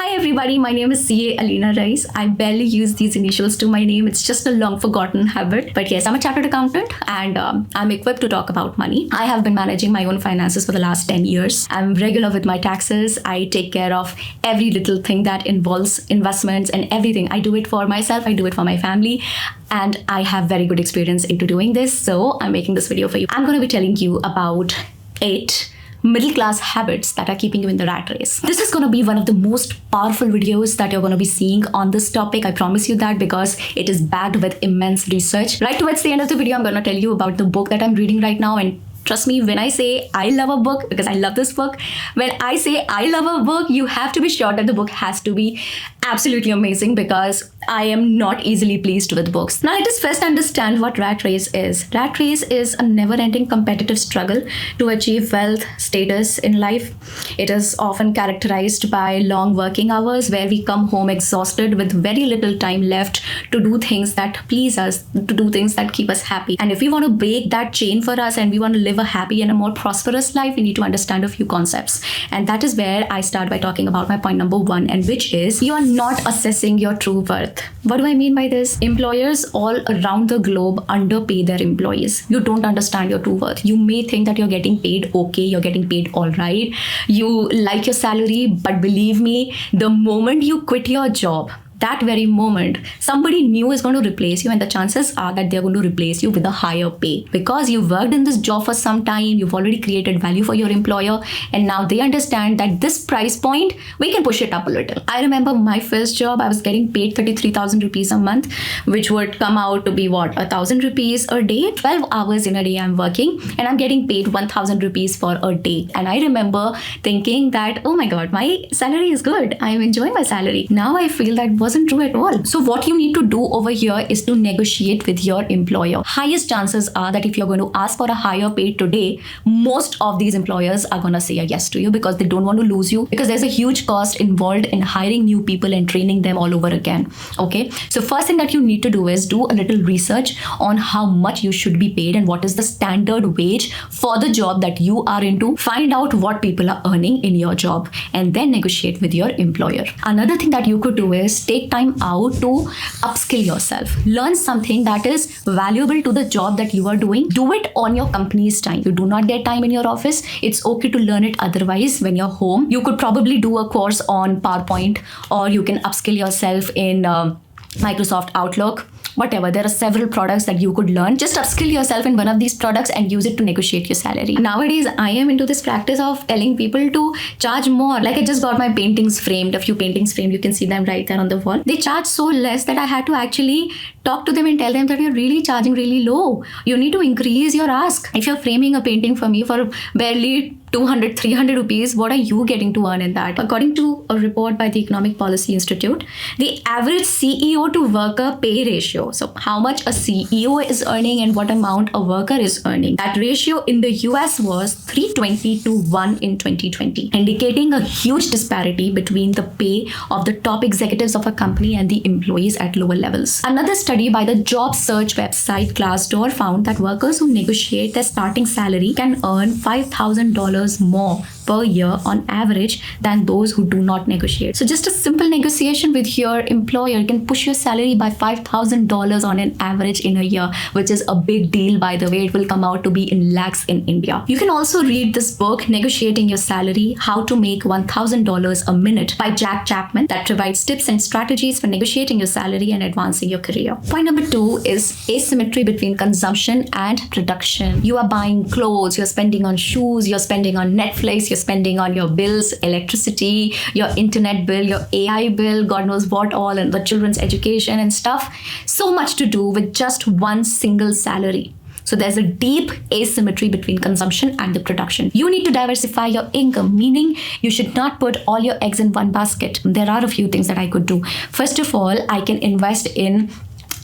Hi everybody, my name is CA Alina Rice. I barely use these initials to my name. It's just a long forgotten habit. But yes, I'm a chartered accountant and I'm equipped to talk about money. I have been managing my own finances for the last 10 years. I'm regular with my taxes. I take care of every little thing that involves investments and everything. I do it for myself. I do it for my family. And I have very good experience into doing this. So I'm making this video for you. I'm going to be telling you about 8 middle class habits that are keeping you in the rat race. This is going to be one of the most powerful videos that you're going to be seeing on this topic. I promise you that, because it is backed with immense research. Right towards the end of the video, I'm going to tell you about the book that I'm reading right now. And trust me, when I say I love a book, because I love this book, when I say I love a book, you have to be sure that the book has to be absolutely amazing, because I am not easily pleased with books. Now, let us first understand what rat race is. Rat race is a never-ending competitive struggle to achieve wealth, status in life. It is often characterized by long working hours where we come home exhausted with very little time left to do things that please us, to do things that keep us happy. And if we want to break that chain for us and we want to live a happy and a more prosperous life, we need to understand a few concepts. And that is where I start by talking about my point number 1, and which is you are not assessing your true worth. What do I mean by this? Employers all around the globe underpay their employees. You don't understand your true worth. You may think that you're getting paid okay, you're getting paid all right. You like your salary, but believe me, the moment you quit your job, that very moment, somebody new is going to replace you, and the chances are that they're going to replace you with a higher pay, because you worked in this job for some time, you've already created value for your employer, and now they understand that this price point, we can push it up a little. I remember my first job, I was getting paid 33,000 rupees a month, which would come out to be what, 1,000 rupees a day. 12 hours in a day I'm working, and I'm getting paid 1,000 rupees for a day. And I remember thinking that, oh my God, my salary is good. I'm enjoying my salary. Now I feel that wasn't true at all. So what you need to do over here is to negotiate with your employer. Highest chances are that if you're going to ask for a higher pay today, most of these employers are going to say a yes to you, because they don't want to lose you, because there's a huge cost involved in hiring new people and training them all over again. Okay. So first thing that you need to do is do a little research on how much you should be paid and what is the standard wage for the job that you are into. Find out what people are earning in your job and then negotiate with your employer. Another thing that you could do is take time out to upskill yourself. Learn something that is valuable to the job that you are doing. Do it on your company's time. You do not get time in your office. It's okay to learn it otherwise when you're home. You could probably do a course on PowerPoint, or you can upskill yourself in Microsoft Outlook. Whatever, there are several products that you could learn. Just upskill yourself in one of these products and use it to negotiate your salary. Nowadays, I am into this practice of telling people to charge more. Like, I just got my paintings framed, a few paintings framed. You can see them right there on the wall. They charge so less that I had to actually talk to them and tell them that you're really charging really low. You need to increase your ask. If you're framing a painting for me for barely 200, 300 rupees, what are you getting to earn in that? According to a report by the Economic Policy Institute, the average CEO to worker pay ratio, so how much a CEO is earning and what amount a worker is earning, that ratio in the US was 320 to 1 in 2020, indicating a huge disparity between the pay of the top executives of a company and the employees at lower levels. Another study by the job search website Glassdoor found that workers who negotiate their starting salary can earn $5,000 more per year on average than those who do not negotiate. So just a simple negotiation with your employer can push your salary by $5,000 on an average in a year, which is a big deal, by the way. It will come out to be in lakhs in India. You can also read this book, Negotiating Your Salary, How to Make $1,000 a Minute by Jack Chapman, that provides tips and strategies for negotiating your salary and advancing your career. Point number 2 is asymmetry between consumption and production. You are buying clothes, you're spending on shoes, you're spending on Netflix, you're spending on your bills, electricity, your internet bill, your AI bill, God knows what all, and the children's education and stuff. So much to do with just one single salary. So there's a deep asymmetry between consumption and the production. You need to diversify your income, meaning you should not put all your eggs in one basket. There are a few things that I could do. First of all, I can invest in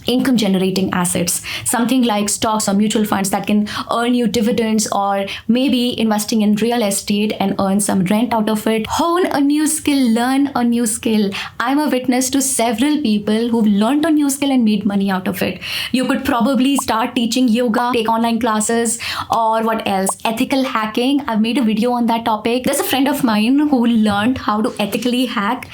income generating assets, something like stocks or mutual funds that can earn you dividends, or maybe investing in real estate and earn some rent out of it. Hone a new skill, learn a new skill. I'm a witness to several people who've learned a new skill and made money out of it. You could probably start teaching yoga, take online classes, or what else? Ethical hacking. I've made a video on that topic. There's a friend of mine who learned how to ethically hack,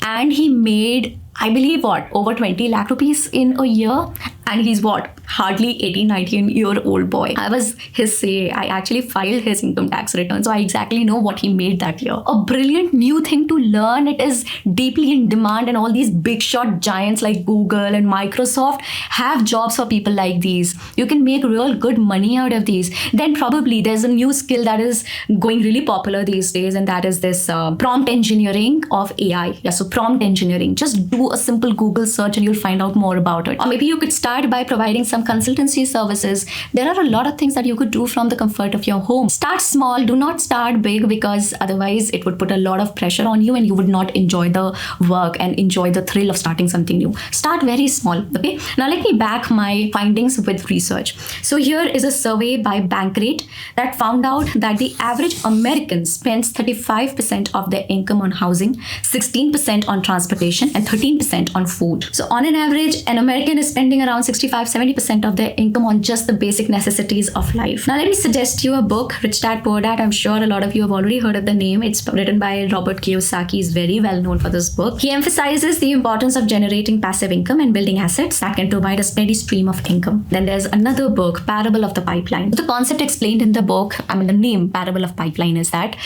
and he made, I believe, over 20 lakh rupees in a year. And he's hardly 18, 19-year-old boy. I was his CA. I actually filed his income tax return, so I exactly know what he made that year. A brilliant new thing to learn. It is deeply in demand, and all these big shot giants like Google and Microsoft have jobs for people like these. You can make real good money out of these. Then probably there's a new skill that is going really popular these days, and that is this prompt engineering of AI. Yeah, so prompt engineering. Just do a simple Google search and you'll find out more about it. Or maybe you could start by providing some consultancy services. There are a lot of things that you could do from the comfort of your home. Start small. Do not start big, because otherwise it would put a lot of pressure on you and you would not enjoy the work and enjoy the thrill of starting something new. Start very small. Okay. Now let me back my findings with research. So here is a survey by Bankrate that found out that the average American spends 35% of their income on housing, 16% on transportation, and 13% on food. So on an average, an American is spending around 65-70% of their income on just the basic necessities of life. Now let me suggest you a book, Rich Dad Poor Dad. I'm sure a lot of you have already heard of the name. It's written by Robert Kiyosaki. He's very well known for this book. He emphasizes the importance of generating passive income and building assets that can provide a steady stream of income. Then there's another book, Parable of the Pipeline. The concept explained in the book, the name Parable of Pipeline, is that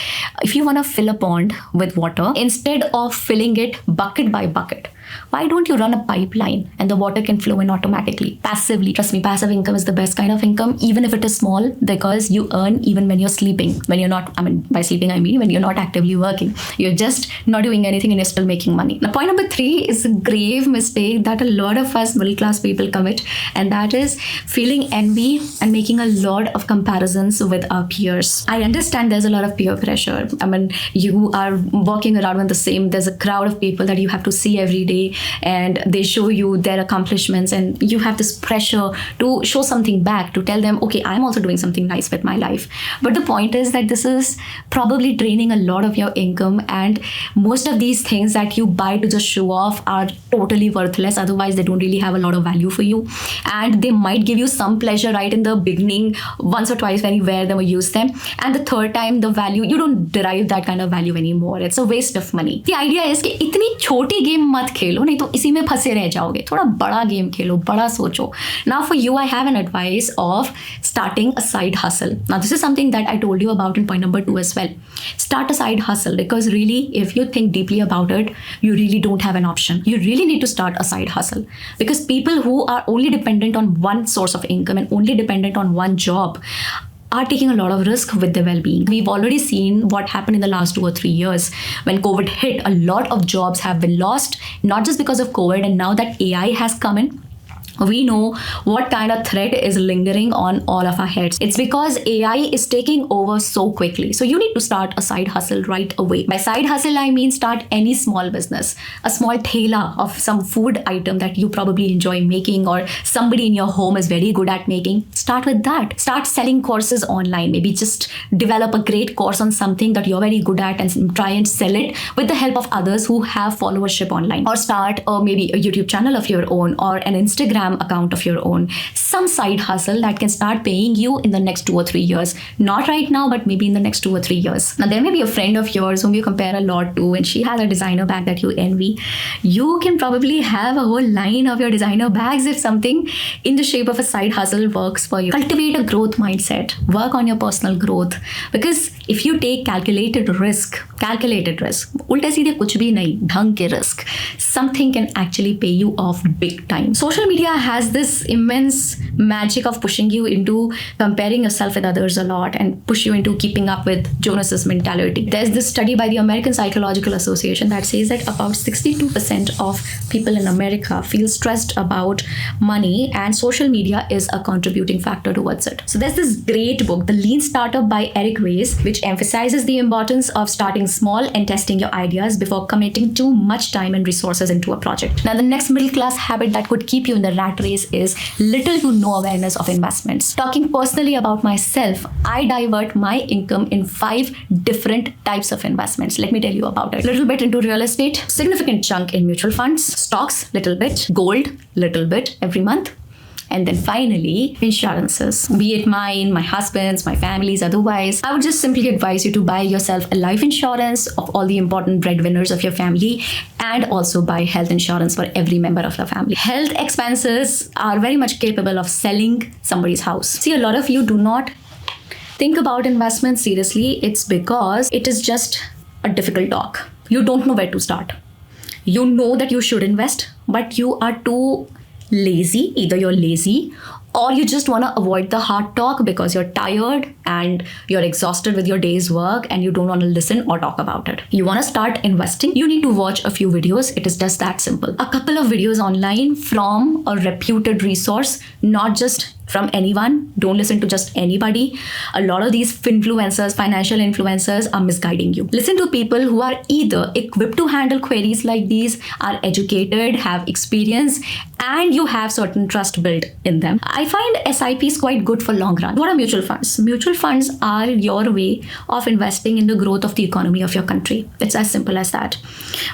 if you want to fill a pond with water, instead of filling it bucket by bucket, why don't you run a pipeline and the water can flow in automatically, passively? Trust me, passive income is the best kind of income, even if it is small, because you earn even when you're sleeping. When you're not, by sleeping, I mean when you're not actively working. You're just not doing anything and you're still making money. Now, point number 3 is a grave mistake that a lot of us middle-class people commit, and that is feeling envy and making a lot of comparisons with our peers. I understand there's a lot of peer pressure. You are walking around with there's a crowd of people that you have to see every day, and they show you their accomplishments, and you have this pressure to show something back, to tell them, okay, I'm also doing something nice with my life. But the point is that this is probably draining a lot of your income, and most of these things that you buy to just show off are totally worthless. Otherwise, they don't really have a lot of value for you, and they might give you some pleasure right in the beginning, once or twice when you wear them or use them, and the third time the value, you don't derive that kind of value anymore. It's a waste of money. The idea is कि इतनी छोटी game मत खेलो, नहीं तो इसी में फंसे रह जाओगे. थोड़ा बड़ा गेम खेलो, बड़ा सोचो. Now for you, I have an advice of starting a side hustle. Now this is something that I told you about in point number 2 as well. Start a side hustle, because really, if you think deeply about it, you really don't have an option. You really need to start a side hustle, because people who are only dependent on one source of income and only dependent on one job are taking a lot of risk with their well-being. We've already seen what happened in the last 2 or 3 years. When COVID hit, a lot of jobs have been lost, not just because of COVID, and now that AI has come in, we know what kind of threat is lingering on all of our heads. It's because AI is taking over so quickly. So you need to start a side hustle right away. By side hustle, I mean start any small business, a small thela of some food item that you probably enjoy making, or somebody in your home is very good at making. Start with that. Start selling courses online. Maybe just develop a great course on something that you're very good at and try and sell it with the help of others who have followership online. Or start maybe a YouTube channel of your own, or an Instagram account of your own. Some side hustle that can start paying you in the next 2 or 3 years. Not right now, but maybe in the next 2 or 3 years. Now, there may be a friend of yours whom you compare a lot to, and she has a designer bag that you envy. You can probably have a whole line of your designer bags if something in the shape of a side hustle works for you. Cultivate a growth mindset. Work on your personal growth. Because if you take calculated risk, उल्टे सीधे कुछ भी नहीं, ढंग के risk, something can actually pay you off big time. Social media has this immense magic of pushing you into comparing yourself with others a lot, and push you into keeping up with Jonas's mentality. There's this study by the American Psychological Association that says that about 62% of people in America feel stressed about money, and social media is a contributing factor towards it. So there's this great book, The Lean Startup by Eric Ries, which emphasizes the importance of starting small and testing your ideas before committing too much time and resources into a project. Now, the next middle class habit that could keep you in the rat race is little to no awareness of investments. Talking personally about myself, I divert my income in 5 different types of investments. Let me tell you about it. Little bit into real estate, significant chunk in mutual funds, stocks, little bit, gold, little bit every month, And then finally, insurances. Be it mine, my husband's, my family's, otherwise. I would just simply advise you to buy yourself a life insurance of all the important breadwinners of your family, and also buy health insurance for every member of your family. Health expenses are very much capable of selling somebody's house. See, a lot of you do not think about investment seriously. It's because it is just a difficult talk. You don't know where to start. You know that you should invest, but you are too lazy. Either you're lazy or you just want to avoid the hard talk because you're tired and you're exhausted with your day's work and you don't want to listen or talk about it. You want to start investing, you need to watch a few videos. It is just that simple. A couple of videos online from a reputed resource, not just from anyone. Don't listen to just anybody. A lot of these influencers, financial influencers, are misguiding you. Listen to people who are either equipped to handle queries like these, are educated, have experience, and you have certain trust built in them. I find SIPs quite good for long run. What are mutual funds? Mutual funds are your way of investing in the growth of the economy of your country. It's as simple as that.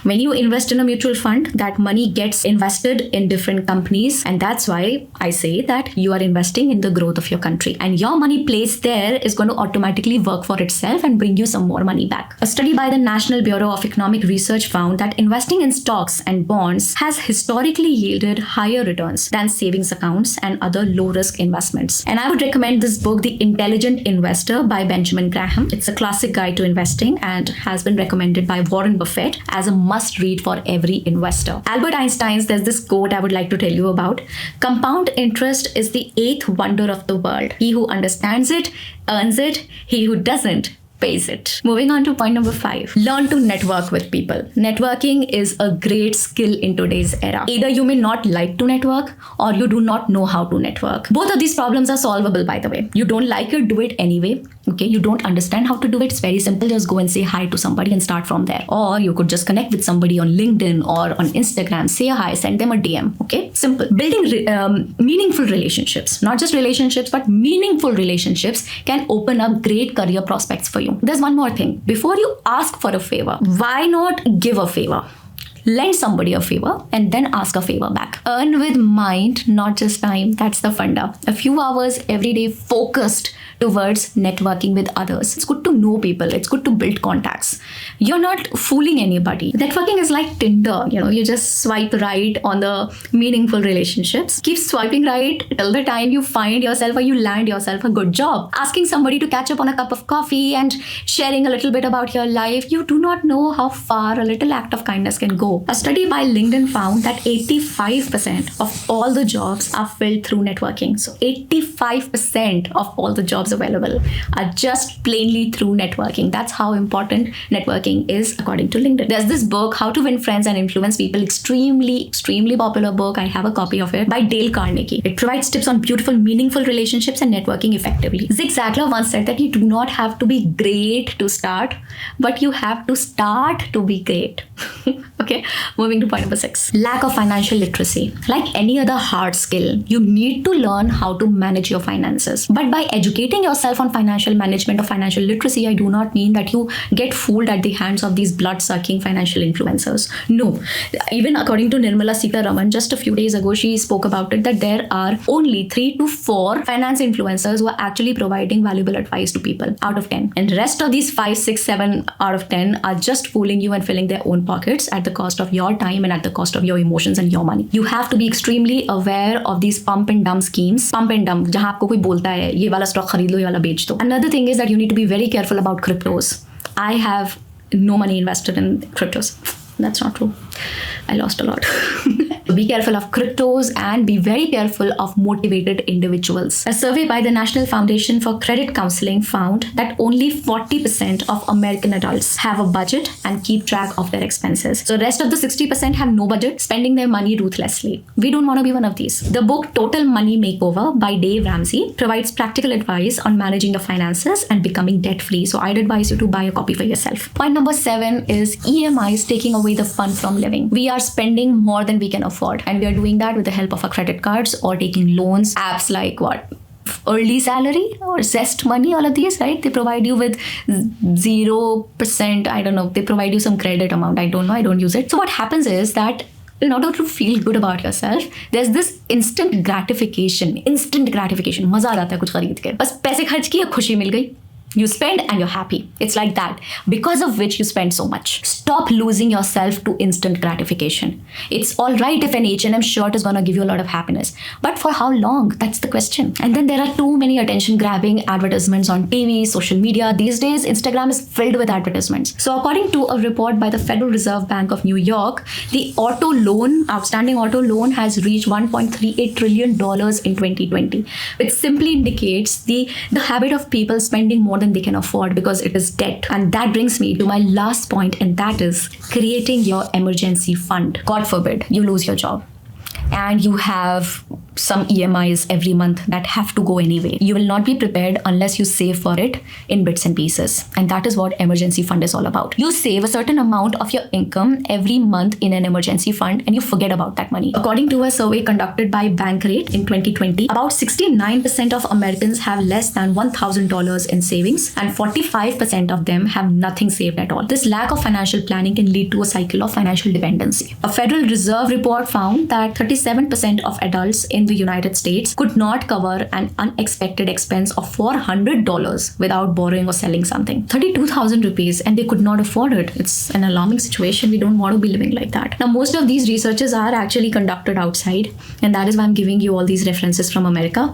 When you invest in a mutual fund, that money gets invested in different companies, and that's why I say that you are investing in the growth of your country, and your money placed there is going to automatically work for itself and bring you some more money back. A study by the National Bureau of Economic Research found that investing in stocks and bonds has historically yielded higher returns than savings accounts and other low-risk investments. And I would recommend this book, The Intelligent Investor by Benjamin Graham. It's a classic guide to investing and has been recommended by Warren Buffett as a must-read for every investor. Albert Einstein's, there's this quote I would like to tell you about. Compound interest is the eighth wonder of the world. He who understands it earns it. He who doesn't pays it. Moving on to point number 5. Learn to network with people. Networking is a great skill in today's era. Either you may not like to network or you do not know how to network. Both of these problems are solvable, by the way. You don't like it, do it anyway. Okay, you don't understand how to do it. It's very simple. Just go and say hi to somebody and start from there. Or you could just connect with somebody on LinkedIn or on Instagram. Say hi, send them a DM. Okay, simple. Building meaningful relationships, not just relationships, but meaningful relationships can open up great career prospects for you. There's one more thing. Before you ask for a favor, why not give a favor? Lend somebody a favor and then ask a favor back. Earn with mind, not just time. That's the funda. A few hours every day focused towards networking with others. It's good to know people. It's good to build contacts. You're not fooling anybody. Networking is like Tinder. You just swipe right on the meaningful relationships. Keep swiping right till the time you find yourself or you land yourself a good job. Asking somebody to catch up on a cup of coffee and sharing a little bit about your life. You do not know how far a little act of kindness can go. A study by LinkedIn found that 85% of all the jobs are filled through networking. So 85% of all the jobs available are just plainly through networking. That's how important networking is according to LinkedIn. There's this book, How to Win Friends and Influence People, extremely popular book. I have a copy of it by Dale Carnegie. It provides tips on beautiful, meaningful relationships and networking effectively. Zig Ziglar once said that you do not have to be great to start, but you have to start to be great. Okay, moving to point number 6. Lack of financial literacy. Like any other hard skill, you need to learn how to manage your finances. But by educating yourself on financial management or financial literacy, I do not mean that you get fooled at the hands of these blood-sucking financial influencers. No. Even according to Nirmala Sitharaman, just a few days ago, she spoke about it that there are only 3 to 4 finance influencers who are actually providing valuable advice to people out of 10. And the rest of these 5, 6, 7 out of 10 are just fooling you and filling their own pockets at the cost of your time and at the cost of your emotions and your money. You have to be extremely aware of these pump and dump schemes. Pump and dump, जहाँ आपको कोई बोलता है ये वाला stock खरीद लो, ये वाला बेच दो. Another thing is that you need to be very careful about cryptos. I have no money invested in cryptos. That's not true. I lost a lot. Be careful of cryptos and be very careful of motivated individuals. A survey by the National Foundation for Credit Counseling found that only 40% of American adults have a budget and keep track of their expenses. So the rest of the 60% have no budget, spending their money ruthlessly. We don't want to be one of these. The book Total Money Makeover by Dave Ramsey provides practical advice on managing your finances and becoming debt-free. So I'd advise you to buy a copy for yourself. Point number 7 is EMIs taking away the fun from living. We are spending more than we can afford, and we are doing that with the help of our credit cards or taking loans. Apps like Early Salary or Zest Money, all of these, right? They provide you with 0%, I don't know, they provide you some credit amount. I don't know, I don't use it. So what happens is that in order to feel good about yourself, there's this instant gratification. मजा आ जाता है कुछ खरीद के, बस पैसे खर्च किए, खुशी मिल गई. You spend and you're happy. It's like that. Because of which you spend so much. Stop losing yourself to instant gratification. It's all right if an H&M shirt is going to give you a lot of happiness. But for how long? That's the question. And then there are too many attention-grabbing advertisements on TV, social media. These days, Instagram is filled with advertisements. So according to a report by the Federal Reserve Bank of New York, the outstanding auto loan has reached $1.38 trillion in 2020, which simply indicates the habit of people spending more than they can afford because it is debt. And that brings me to my last point, and that is creating your emergency fund. God forbid you lose your job and you have some EMIs every month that have to go anyway. You will not be prepared unless you save for it in bits and pieces. And that is what emergency fund is all about. You save a certain amount of your income every month in an emergency fund and you forget about that money. According to a survey conducted by Bankrate in 2020, about 69% of Americans have less than $1,000 in savings and 45% of them have nothing saved at all. This lack of financial planning can lead to a cycle of financial dependency. A Federal Reserve report found that 37% of adults in the United States could not cover an unexpected expense of $400 without borrowing or selling something. 32,000 rupees, and they could not afford it. It's an alarming situation. We don't want to be living like that. Now, most of these researches are actually conducted outside, and that is why I'm giving you all these references from America.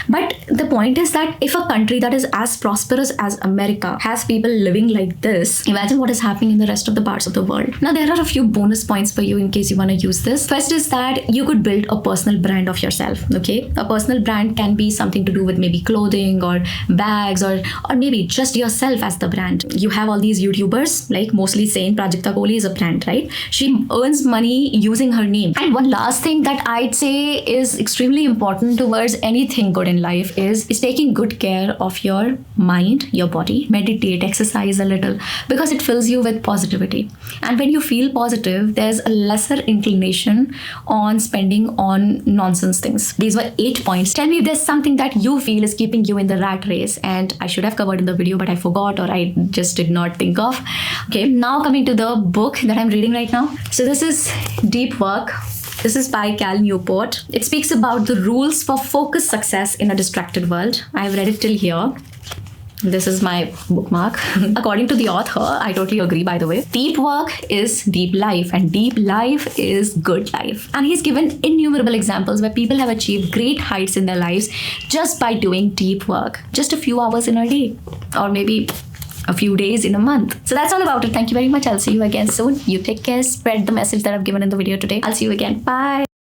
But the point is that if a country that is as prosperous as America has people living like this, imagine what is happening in the rest of the parts of the world. Now, there are a few bonus points for you in case you want to use this. First is that you could build a personal brand of yourself, okay? A personal brand can be something to do with maybe clothing or bags or maybe just yourself as the brand. You have all these YouTubers, like mostly saying Prajakta Kohli is a brand, right? She earns money using her name. And one last thing that I'd say is extremely important towards anything good in life is taking good care of your mind, your body. Meditate, exercise a little, because it fills you with positivity. And when you feel positive, there's a lesser inclination on spending on nonsense things. These were 8 points. Tell me if there's something that you feel is keeping you in the rat race and I should have covered in the video, but I forgot or I just did not think of. Okay, now coming to the book that I'm reading right now. So this is Deep Work. This is by Cal Newport. It speaks about the rules for focused success in a distracted world. I've read it till here. This is my bookmark. According to the author, I totally agree, by the way. Deep work is deep life and deep life is good life. And he's given innumerable examples where people have achieved great heights in their lives just by doing deep work. Just a few hours in a day or maybe a few days in a month. So that's all about it. Thank you very much. I'll see you again soon. You take care. Spread the message that I've given in the video today. I'll see you again. Bye.